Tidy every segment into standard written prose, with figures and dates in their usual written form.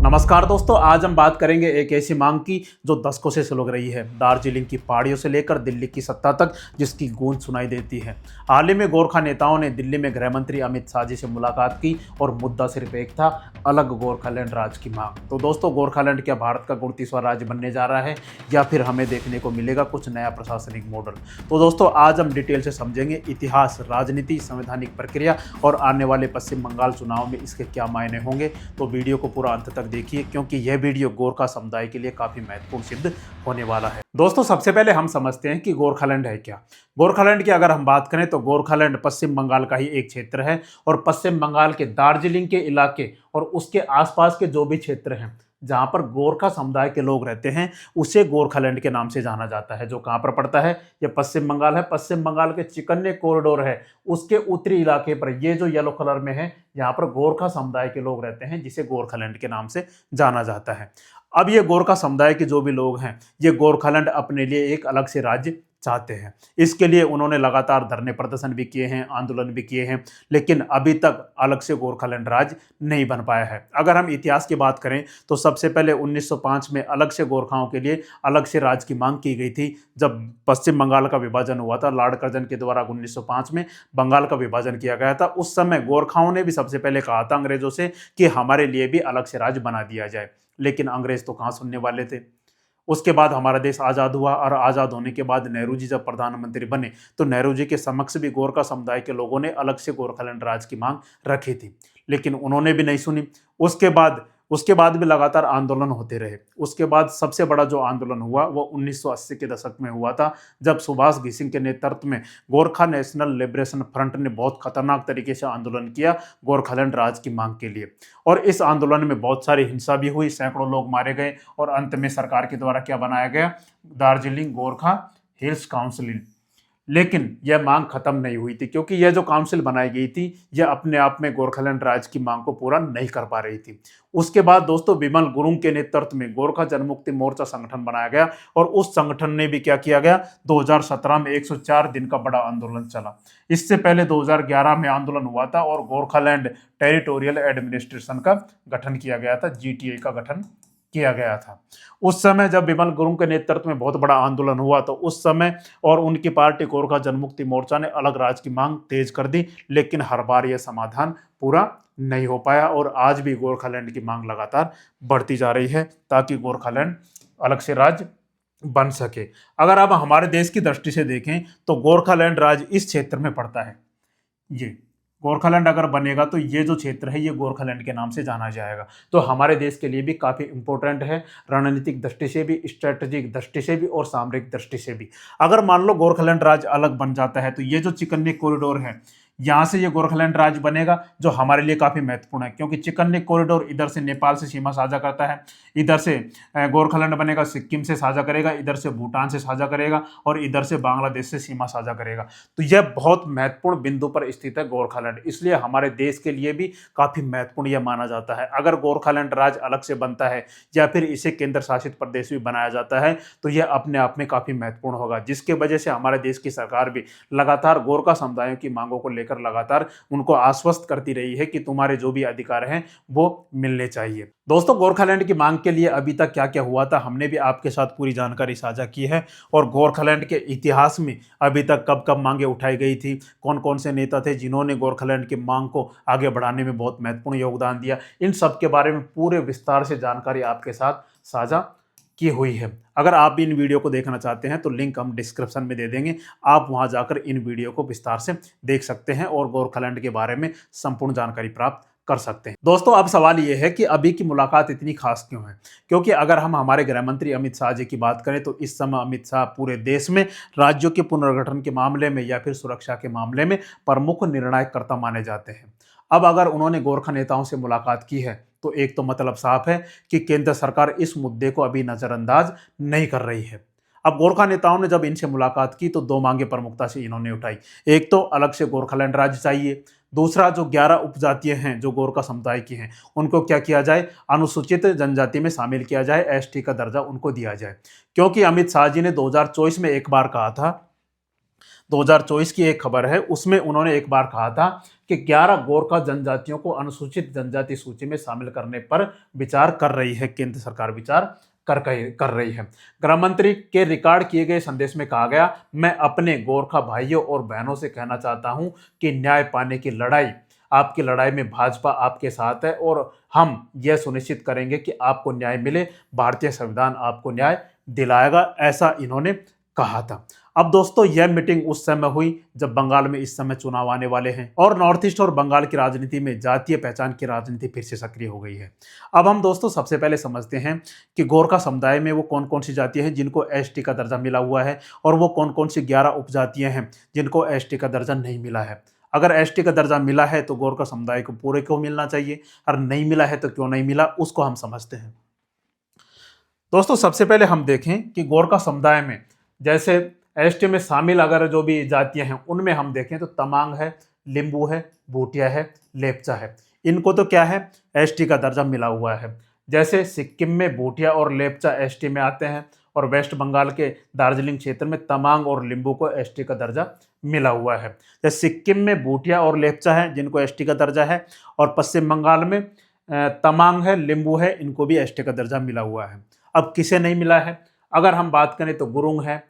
नमस्कार दोस्तों, आज हम बात करेंगे एक ऐसी मांग की जो दशकों से सुलग रही है। दार्जिलिंग की पहाड़ियों से लेकर दिल्ली की सत्ता तक जिसकी गूंज सुनाई देती है। हाल ही में गोरखा नेताओं ने दिल्ली में गृह मंत्री अमित शाह जी से मुलाकात की और मुद्दा सिर्फ एक था, अलग गोरखालैंड राज्य की मांग। तो दोस्तों, गोरखालैंड क्या भारत का 39वां राज्य बनने जा रहा है या फिर हमें देखने को मिलेगा कुछ नया प्रशासनिक मॉडल? तो दोस्तों, आज हम डिटेल से समझेंगे इतिहास, राजनीति, संवैधानिक प्रक्रिया और आने वाले पश्चिम बंगाल चुनाव में इसके क्या मायने होंगे। तो वीडियो को पूरा अंत तक देखिए क्योंकि यह वीडियो गोरखा समुदाय के लिए काफी महत्वपूर्ण सिद्ध होने वाला है। दोस्तों, सबसे पहले हम समझते हैं कि गोरखालैंड है क्या। गोरखालैंड की अगर हम बात करें तो गोरखालैंड पश्चिम बंगाल का ही एक क्षेत्र है और पश्चिम बंगाल के दार्जिलिंग के इलाके और उसके आसपास के जो भी क्षेत्र हैं जहां पर गोरखा समुदाय के लोग रहते हैं उसे गोरखालैंड के नाम से जाना जाता है। जो कहां पर पड़ता है, ये पश्चिम बंगाल है। पश्चिम बंगाल के चिकन्ने कॉरिडोर है, उसके उत्तरी इलाके पर ये जो येलो कलर में है, यहाँ पर गोरखा समुदाय के लोग रहते हैं जिसे गोरखालैंड के नाम से जाना जाता है। अब ये गोरखा समुदाय के जो भी लोग हैं, ये गोरखालैंड अपने लिए एक अलग से राज्य चाहते हैं। इसके लिए उन्होंने लगातार धरने प्रदर्शन भी किए हैं, आंदोलन भी किए हैं, लेकिन अभी तक अलग से गोरखालैंड राज्य नहीं बन पाया है। अगर हम इतिहास की बात करें तो सबसे पहले 1905 में अलग से गोरखाओं के लिए अलग से राज्य की मांग की गई थी। जब पश्चिम बंगाल का विभाजन हुआ था, लॉर्ड कर्जन के द्वारा 1905 में बंगाल का विभाजन किया गया था। उस समय गोरखाओं ने भी सबसे पहले कहा था अंग्रेजों से कि हमारे लिए भी अलग से राज्य बना दिया जाए, लेकिन अंग्रेज तो कहाँ सुनने वाले थे। उसके बाद हमारा देश आज़ाद हुआ और आज़ाद होने के बाद नेहरू जी जब प्रधानमंत्री बने तो नेहरू जी के समक्ष भी गोरखा समुदाय के लोगों ने अलग से गोरखालैंड राज्य की मांग रखी थी, लेकिन उन्होंने भी नहीं सुनी। उसके बाद भी लगातार आंदोलन होते रहे। उसके बाद सबसे बड़ा जो आंदोलन हुआ वो 1980 के दशक में हुआ था, जब सुभाष घिसिंग के नेतृत्व में गोरखा नेशनल लिबरेशन फ्रंट ने बहुत खतरनाक तरीके से आंदोलन किया गोरखालैंड राज्य की मांग के लिए। और इस आंदोलन में बहुत सारी हिंसा भी हुई, सैकड़ों लोग मारे गए और अंत में सरकार के द्वारा क्या बनाया गया, दार्जिलिंग गोरखा हिल्स काउंसिल। लेकिन यह मांग खत्म नहीं हुई थी क्योंकि यह जो काउंसिल बनाई गई थी यह अपने आप में गोरखालैंड राज्य की मांग को पूरा नहीं कर पा रही थी। उसके बाद दोस्तों, विमल गुरुंग के नेतृत्व में गोरखा जनमुक्ति मोर्चा संगठन बनाया गया और उस संगठन ने भी क्या किया गया, 2017 में 104 दिन का बड़ा आंदोलन चला। इससे पहले 2011 में आंदोलन हुआ था और गोरखालैंड टेरिटोरियल एडमिनिस्ट्रेशन का गठन किया गया था, जीटीए का गठन किया गया था। उस समय जब विमल गुरुंग के नेतृत्व में बहुत बड़ा आंदोलन हुआ तो उस समय और उनकी पार्टी गोरखा जनमुक्ति मोर्चा ने अलग राज्य की मांग तेज कर दी, लेकिन हर बार यह समाधान पूरा नहीं हो पाया और आज भी गोरखालैंड की मांग लगातार बढ़ती जा रही है ताकि गोरखालैंड अलग से राज्य बन सके। अगर आप हमारे देश की दृष्टि से देखें तो गोरखालैंड राज्य इस क्षेत्र में पड़ता है। ये गोरखालैंड अगर बनेगा तो ये जो क्षेत्र है ये गोरखालैंड के नाम से जाना जाएगा, तो हमारे देश के लिए भी काफ़ी इंपॉर्टेंट है, रणनीतिक दृष्टि से भी, स्ट्रेटेजिक दृष्टि से भी और सामरिक दृष्टि से भी। अगर मान लो गोरखालैंड राज्य अलग बन जाता है तो ये जो चिकन्नी कॉरिडोर है यहाँ से ये गोरखालैंड राज्य बनेगा, जो हमारे लिए काफ़ी महत्वपूर्ण है क्योंकि चिकन्नी कॉरिडोर इधर से नेपाल से सीमा साझा करता है, इधर से गोरखालैंड बनेगा सिक्किम से साझा करेगा, इधर से भूटान से साझा करेगा और इधर से बांग्लादेश से सीमा साझा करेगा। तो यह बहुत महत्वपूर्ण बिंदु पर स्थित है गोरखालैंड, इसलिए हमारे देश के लिए भी काफ़ी महत्वपूर्ण यह माना जाता है। अगर गोरखालैंड राज्य अलग से बनता है या फिर इसे केंद्र शासित प्रदेश भी बनाया जाता है तो यह अपने आप में काफ़ी महत्वपूर्ण होगा, जिसके वजह से हमारे देश की सरकार भी लगातार गोरखा समुदायों की मांगों को लेकर लगातार उनको आश्वस्त करती रही है कि तुम्हारे जो भी अधिकार हैं वो मिलने चाहिए। दोस्तों, गोरखालैंड की मांग के लिए अभी तक क्या क्या हुआ था हमने भी आपके साथ पूरी जानकारी साझा की है और गोरखालैंड के इतिहास में अभी तक कब कब मांगे उठाई गई थी, कौन कौन से नेता थे जिन्होंने गोरखालैंड की मांग को आगे बढ़ाने में बहुत महत्वपूर्ण योगदान दिया, इन सब के बारे में पूरे विस्तार से जानकारी आपके साथ साझा की हुई है। अगर आप भी इन वीडियो को देखना चाहते हैं तो लिंक हम डिस्क्रिप्शन में दे देंगे, आप वहां जाकर इन वीडियो को विस्तार से देख सकते हैं और गोरखालैंड के बारे में संपूर्ण जानकारी प्राप्त कर सकते हैं। दोस्तों, अब सवाल यह है कि अभी की मुलाकात इतनी खास क्यों है, क्योंकि अगर हम हमारे गृह मंत्री अमित शाह जी की बात करें तो इस समय अमित शाह पूरे देश में राज्यों के पुनर्गठन के मामले में या फिर सुरक्षा के मामले में प्रमुख निर्णायकर्ता माने जाते हैं। अब अगर उन्होंने गोरखा नेताओं से मुलाकात की है तो एक तो मतलब साफ है कि केंद्र सरकार इस मुद्दे को अभी नजरअंदाज नहीं कर रही है। अब गोरखा नेताओं ने जब इनसे मुलाकात की तो दो मांगे प्रमुखता से इन्होंने उठाई। एक तो अलग से गोरखालैंड राज्य चाहिए, दूसरा जो 11 उपजातियां हैं जो गोरखा समुदाय की हैं उनको क्या किया जाए, अनुसूचित जनजाति में शामिल किया जाए, एसटी का दर्जा उनको दिया जाए। क्योंकि अमित शाह जी ने 2024 में एक बार कहा था 2024 की एक खबर है, उसमें उन्होंने एक बार कहा था कि 11 गोरखा जनजातियों को अनुसूचित जनजाति सूची में शामिल करने पर विचार कर रही है, केंद्र सरकार विचार कर रही है। गृह मंत्री के रिकॉर्ड किए गए संदेश में कहा गया, मैं अपने गोरखा भाइयों और बहनों से कहना चाहता हूं कि न्याय पाने की लड़ाई, आपकी लड़ाई में भाजपा आपके साथ है और हम यह सुनिश्चित करेंगे कि आपको न्याय मिले। भारतीय संविधान आपको न्याय दिलाएगा, ऐसा इन्होंने कहा था। अब दोस्तों, यह मीटिंग उस समय हुई जब बंगाल में इस समय चुनाव आने वाले हैं और नॉर्थ ईस्ट और बंगाल की राजनीति में जातीय पहचान की राजनीति फिर से सक्रिय हो गई है। अब हम दोस्तों सबसे पहले समझते हैं कि गोरखा समुदाय में वो कौन कौन सी जातियां हैं जिनको एसटी का दर्जा मिला हुआ है और वो कौन कौन सी 11 उपजातियां हैं जिनको एसटी का दर्जा नहीं मिला है। अगर एसटी का दर्जा मिला है तो गोरखा समुदाय को पूरे को मिलना चाहिए, और नहीं मिला है तो क्यों नहीं मिला, उसको हम समझते हैं। दोस्तों सबसे पहले हम देखें कि गोरखा समुदाय में जैसे एसटी में शामिल अगर जो भी जातियां हैं उनमें हम देखें तो तमांग है, लिंबू है, भूटिया है, लेपचा है। इनको तो क्या है, एसटी का दर्जा मिला हुआ है। जैसे सिक्किम में भूटिया और लेपचा एसटी में आते हैं और वेस्ट बंगाल के दार्जिलिंग क्षेत्र में तमांग और लिंबू को एसटी का दर्जा मिला हुआ है। जैसे सिक्किम में भूटिया और लेपचा है जिनको एसटी का दर्जा है, और पश्चिम बंगाल में तमांग है, लिंबू है, इनको भी एसटी का दर्जा मिला हुआ है। अब किसे नहीं मिला है, अगर हम बात करें तो गुरुंग है,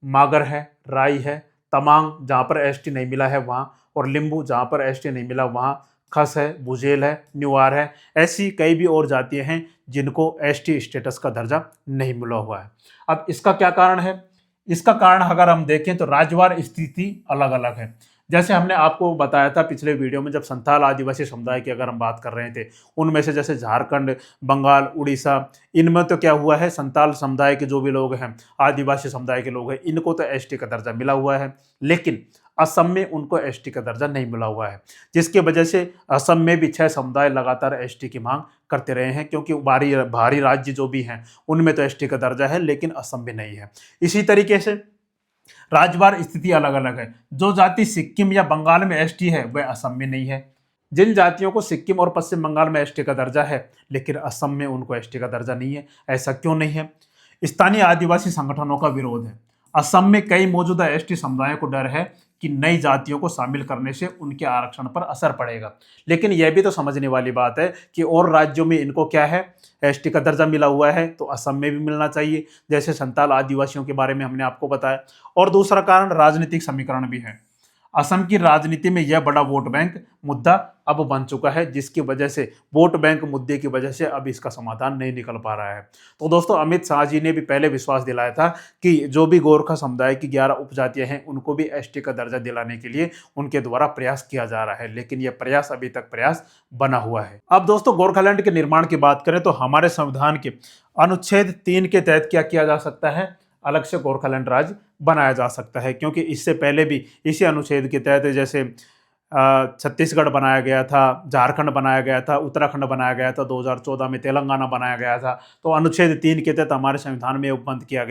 मागर है, राई है, तमांग जहाँ पर एसटी नहीं मिला है वहाँ, और लिंबू जहाँ पर एसटी नहीं मिला वहाँ, खस है, बुझेल है, न्यूआर है, ऐसी कई भी और जातियाँ हैं जिनको एसटी स्टेटस का दर्जा नहीं मिला हुआ है। अब इसका क्या कारण है, इसका कारण अगर हम देखें तो राज्यवार स्थिति अलग अलग है। जैसे हमने आपको बताया था पिछले वीडियो में, जब संथाल आदिवासी समुदाय की अगर हम बात कर रहे थे, उनमें से जैसे झारखंड, बंगाल, उड़ीसा, इनमें तो क्या हुआ है, संथाल समुदाय के जो भी लोग हैं, आदिवासी समुदाय के लोग हैं, इनको तो एसटी का दर्जा मिला हुआ है, लेकिन असम में उनको एसटी का दर्जा नहीं मिला हुआ है, जिसकी वजह से असम में भी 6 समुदाय लगातार एसटी की मांग करते रहे हैं, क्योंकि भारी राज्य जो भी हैं उनमें तो एसटी का दर्जा है लेकिन असम में नहीं है। इसी तरीके से राज्यवार स्थिति अलग अलग है। जो जाति सिक्किम या बंगाल में एसटी है वह असम में नहीं है। जिन जातियों को सिक्किम और पश्चिम बंगाल में एसटी का दर्जा है लेकिन असम में उनको एसटी का दर्जा नहीं है, ऐसा क्यों नहीं है? स्थानीय आदिवासी संगठनों का विरोध है। असम में कई मौजूदा एसटी समुदायों को डर है कि नई जातियों को शामिल करने से उनके आरक्षण पर असर पड़ेगा, लेकिन यह भी तो समझने वाली बात है कि और राज्यों में इनको क्या है, एसटी का दर्जा मिला हुआ है, तो असम में भी मिलना चाहिए, जैसे संताल आदिवासियों के बारे में हमने आपको बताया। और दूसरा कारण राजनीतिक समीकरण भी है। असम की राजनीति में यह बड़ा वोट बैंक मुद्दा अब बन चुका है, जिसकी वजह से वोट बैंक मुद्दे की वजह से अब इसका समाधान नहीं निकल पा रहा है। तो दोस्तों, अमित शाह जी ने भी पहले विश्वास दिलाया था कि जो भी गोरखा समुदाय की 11 उपजातियां हैं उनको भी एसटी का दर्जा दिलाने के लिए उनके द्वारा प्रयास किया जा रहा है, लेकिन यह प्रयास अभी तक प्रयास बना हुआ है। अब दोस्तों, गोरखालैंड के निर्माण की बात करें तो हमारे संविधान के अनुच्छेद 3 के तहत क्या किया जा सकता है, अलग से गोरखालैंड राज्य बनाया जा सकता है, क्योंकि इससे पहले भी इसी अनुच्छेद के तहत जैसे छत्तीसगढ़ बनाया गया था, झारखंड बनाया गया था, उत्तराखंड बनाया गया था, 2014 में तेलंगाना बनाया गया था। तो अनुच्छेद 3 के तहत हमारे संविधान में उपबंध किया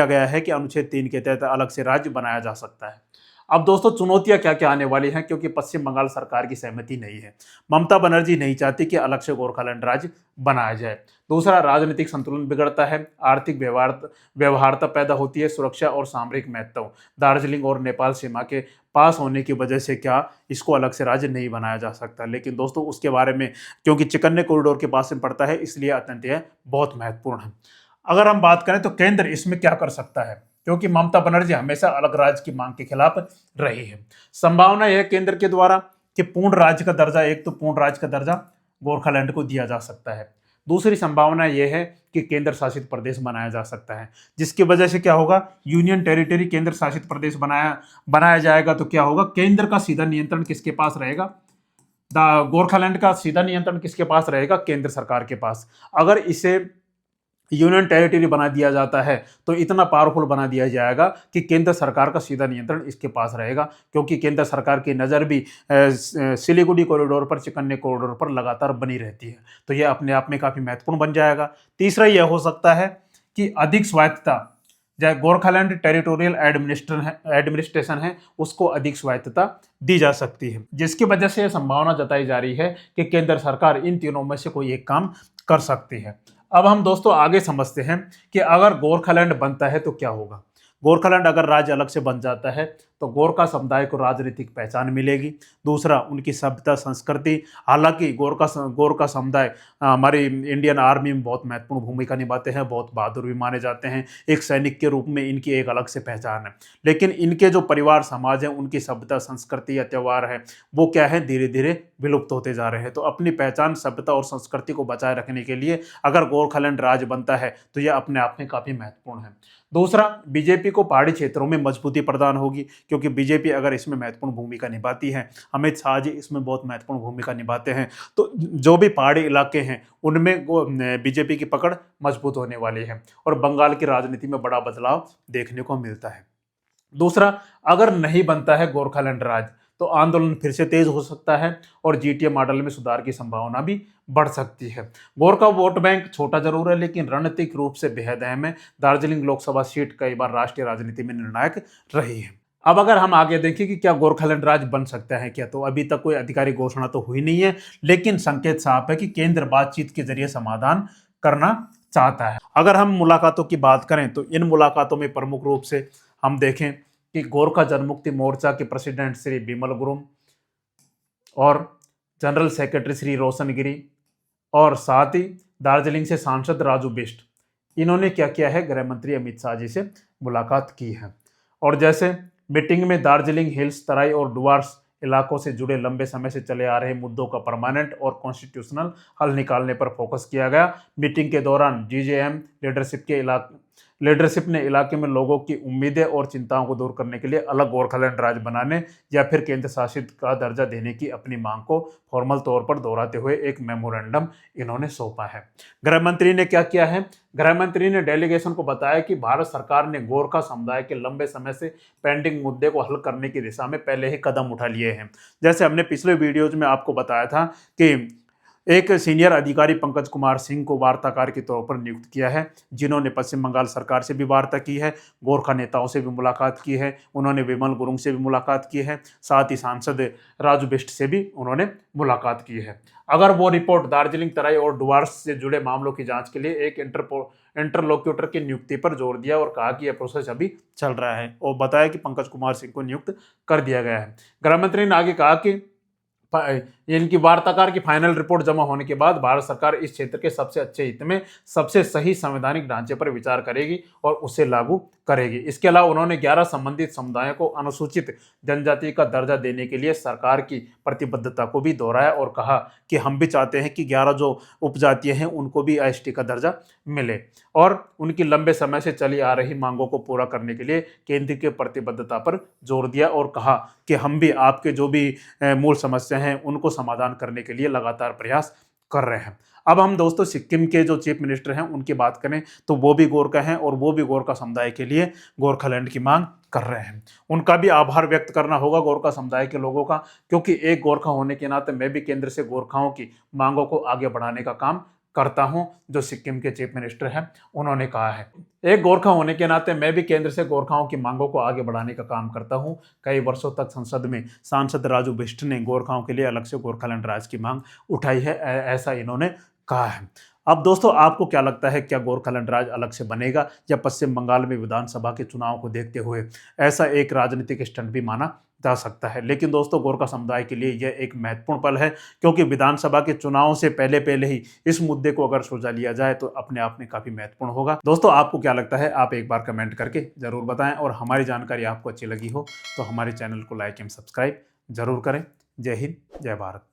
गया है कि अनुच्छेद 3 के तहत अलग से राज्य बनाया जा सकता है। अब दोस्तों, चुनौतियां क्या क्या आने वाली हैं, क्योंकि पश्चिम बंगाल सरकार की सहमति नहीं है। ममता बनर्जी नहीं चाहती कि अलग से गोरखालैंड राज्य बनाया जाए। दूसरा, राजनीतिक संतुलन बिगड़ता है, आर्थिक व्यवहार्यता पैदा होती है, सुरक्षा और सामरिक महत्व दार्जिलिंग और नेपाल सीमा के पास होने की वजह से क्या इसको अलग से राज्य नहीं बनाया जा सकता। लेकिन दोस्तों, उसके बारे में, क्योंकि चिकन्ने कॉरिडोर के पास में पड़ता है, इसलिए अत्यंत यह बहुत महत्वपूर्ण है। अगर हम बात करें तो केंद्र इसमें क्या कर सकता है, क्योंकि ममता बनर्जी हमेशा अलग राज्य की मांग के खिलाफ रही है। संभावना यह केंद्र के द्वारा कि पूर्ण राज्य का दर्जा, एक तो पूर्ण राज्य का दर्जा गोरखालैंड को दिया जा सकता है। दूसरी संभावना यह है कि केंद्र शासित प्रदेश बनाया जा सकता है, जिसकी वजह से क्या होगा, यूनियन टेरिटरी केंद्र शासित प्रदेश बनाया जाएगा। तो क्या होगा, केंद्र का सीधा नियंत्रण किसके पास रहेगा, गोरखालैंड का सीधा नियंत्रण किसके पास रहेगा, केंद्र सरकार के पास। अगर इसे यूनियन टेरिटरी बना दिया जाता है तो इतना पावरफुल बना दिया जाएगा कि केंद्र सरकार का सीधा नियंत्रण इसके पास रहेगा, क्योंकि केंद्र सरकार की नज़र भी सिलीगुड़ी कॉरिडोर पर, चिकन्ने कॉरिडोर पर लगातार बनी रहती है। तो यह अपने आप में काफ़ी महत्वपूर्ण बन जाएगा। तीसरा यह हो सकता है कि अधिक स्वायत्तता, चाहे गोरखालैंड टेरिटोरियल एडमिनिस्ट्रेशन है उसको अधिक स्वायत्तता दी जा सकती है, जिसकी वजह से यह संभावना जताई जा रही है कि केंद्र सरकार इन तीनों में से कोई एक काम कर सकती है। अब हम दोस्तों आगे समझते हैं कि अगर गोरखालैंड बनता है तो क्या होगा। गोरखालैंड अगर राज्य अलग से बन जाता है तो गोरखा समुदाय को राजनीतिक पहचान मिलेगी। दूसरा, उनकी सभ्यता संस्कृति। हालांकि गोरखा समुदाय हमारी इंडियन आर्मी में बहुत महत्वपूर्ण भूमिका निभाते हैं, बहुत बहादुर भी माने जाते हैं, एक सैनिक के रूप में इनकी एक अलग से पहचान है। लेकिन इनके जो परिवार समाज है, उनकी सभ्यता संस्कृति या त्यौहार है, वो क्या है, धीरे धीरे विलुप्त होते जा रहे हैं। तो अपनी पहचान, सभ्यता और संस्कृति को बचाए रखने के लिए अगर गोरखालैंड राज्य बनता है तो यह अपने आप में काफी महत्वपूर्ण है। दूसरा, बीजेपी को पहाड़ी क्षेत्रों में मजबूती प्रदान होगी, क्योंकि बीजेपी अगर इसमें महत्वपूर्ण भूमिका निभाती है, अमित शाह जी इसमें बहुत महत्वपूर्ण भूमिका निभाते हैं, तो जो भी पहाड़ी इलाके हैं उनमें बीजेपी की पकड़ मजबूत होने वाली है और बंगाल की राजनीति में बड़ा बदलाव देखने को मिलता है। दूसरा, अगर नहीं बनता है गोरखालैंड राज्य तो आंदोलन फिर से तेज हो सकता है और जीटीए मॉडल में सुधार की संभावना भी बढ़ सकती है। गोरखा वोट बैंक छोटा जरूर है, लेकिन रणनीतिक रूप से बेहद अहम है। दार्जिलिंग लोकसभा सीट कई बार राष्ट्रीय राजनीति में निर्णायक रही है। अब अगर हम आगे देखें कि क्या गोरखालैंड राज्य बन सकता है क्या, तो अभी तक कोई आधिकारिक घोषणा तो हुई नहीं है, लेकिन संकेत साफ है कि केंद्र बातचीत के जरिए समाधान करना चाहता है। अगर हम मुलाकातों की बात करें तो इन मुलाकातों में प्रमुख रूप से हम देखें कि गोरखा जनमुक्ति मोर्चा के प्रेसिडेंट श्री बिमल गुरुंग और जनरल सेक्रेटरी श्री रोशन गिरी और साथ ही दार्जिलिंग से सांसद राजू बिष्ट, इन्होंने क्या किया है, गृह मंत्री अमित शाह जी से मुलाकात की है। और जैसे मीटिंग में दार्जिलिंग हिल्स, तराई और डुआर्स इलाकों से जुड़े लंबे समय से चले आ रहे मुद्दों का परमानेंट और कॉन्स्टिट्यूशनल हल निकालने पर फोकस किया गया। मीटिंग के दौरान जीजेएम लीडरशिप ने इलाके में लोगों की उम्मीदें और चिंताओं को दूर करने के लिए अलग गोरखालैंड राज्य बनाने या फिर केंद्र शासित का दर्जा देने की अपनी मांग को फॉर्मल तौर पर दोहराते हुए एक मेमोरेंडम इन्होंने सौंपा है। गृह मंत्री ने क्या किया है, गृह मंत्री ने डेलीगेशन को बताया कि भारत सरकार ने गोरखा समुदाय के लंबे समय से पेंडिंग मुद्दे को हल करने की दिशा में पहले ही कदम उठा लिए हैं। जैसे हमने पिछले वीडियोज में आपको बताया था कि एक सीनियर अधिकारी पंकज कुमार सिंह को वार्ताकार के तौर पर नियुक्त किया है, जिन्होंने पश्चिम बंगाल सरकार से भी वार्ता की है, गोरखा नेताओं से भी मुलाकात की है, उन्होंने विमल गुरुंग से भी मुलाकात की है, साथ ही सांसद राजू बिष्ट से भी उन्होंने मुलाकात की है। अगर वो रिपोर्ट दार्जिलिंग, तराई और डुआर्स से जुड़े मामलों की जांच के लिए एक इंटरलोक्यूटर की नियुक्ति पर जोर दिया और कहा कि यह प्रोसेस अभी चल रहा है, और बताया कि पंकज कुमार सिंह को नियुक्त कर दिया गया है। गृह मंत्री ने आगे कहा कि इनकी वार्ताकार की फाइनल रिपोर्ट जमा होने के बाद भारत सरकार इस क्षेत्र के सबसे अच्छे हित में सबसे सही संवैधानिक ढांचे पर विचार करेगी और उसे लागू करेगी। इसके अलावा उन्होंने 11 संबंधित समुदायों को अनुसूचित जनजाति का दर्जा देने के लिए सरकार की प्रतिबद्धता को भी दोहराया और कहा कि हम भी चाहते हैं कि 11 जो उपजातियां हैं उनको भी एसटी का दर्जा मिले, और उनकी लंबे समय से चली आ रही मांगों को पूरा करने के लिए केंद्र की प्रतिबद्धता पर जोर दिया और कहा कि हम भी आपके जो भी मूल समस्या हैं उनको समाधान करने के लिए लगातार प्रयास कर रहे हैं। अब हम दोस्तों सिक्किम के जो चीफ मिनिस्टर हैं उनकी बात करें तो वो भी गोरखा हैं और वो भी गोरखा समुदाय के लिए गोरखालैंड की मांग कर रहे हैं। उनका भी आभार व्यक्त करना होगा गोरखा समुदाय के लोगों का, क्योंकि एक गोरखा होने के नाते मैं भी केंद्र से गोरखाओं की मांगों को आगे बढ़ाने का काम करता हूं, जो सिक्किम के चीफ मिनिस्टर हैं उन्होंने कहा है। एक गोरखा होने के नाते मैं भी केंद्र से गोरखाओं की मांगों को आगे बढ़ाने का काम करता हूं। कई वर्षों तक संसद में सांसद राजू बिष्ट ने गोरखाओं के लिए अलग से गोरखालैंड राज्य की मांग उठाई है, ऐसा इन्होंने कहा है। अब दोस्तों आपको क्या लगता है, क्या गोरखालैंड राज्य अलग से बनेगा या पश्चिम बंगाल में विधानसभा के चुनाव को देखते हुए ऐसा एक राजनीतिक स्टंट भी माना जा सकता है? लेकिन दोस्तों गोरखा समुदाय के लिए यह एक महत्वपूर्ण पल है, क्योंकि विधानसभा के चुनाव से पहले पहले ही इस मुद्दे को अगर सुलझा लिया जाए तो अपने आप में काफी महत्वपूर्ण होगा। दोस्तों आपको क्या लगता है, आप एक बार कमेंट करके जरूर बताएं, और हमारी जानकारी आपको अच्छी लगी हो तो हमारे चैनल को लाइक एंड सब्सक्राइब जरूर करें। जय हिंद, जय भारत।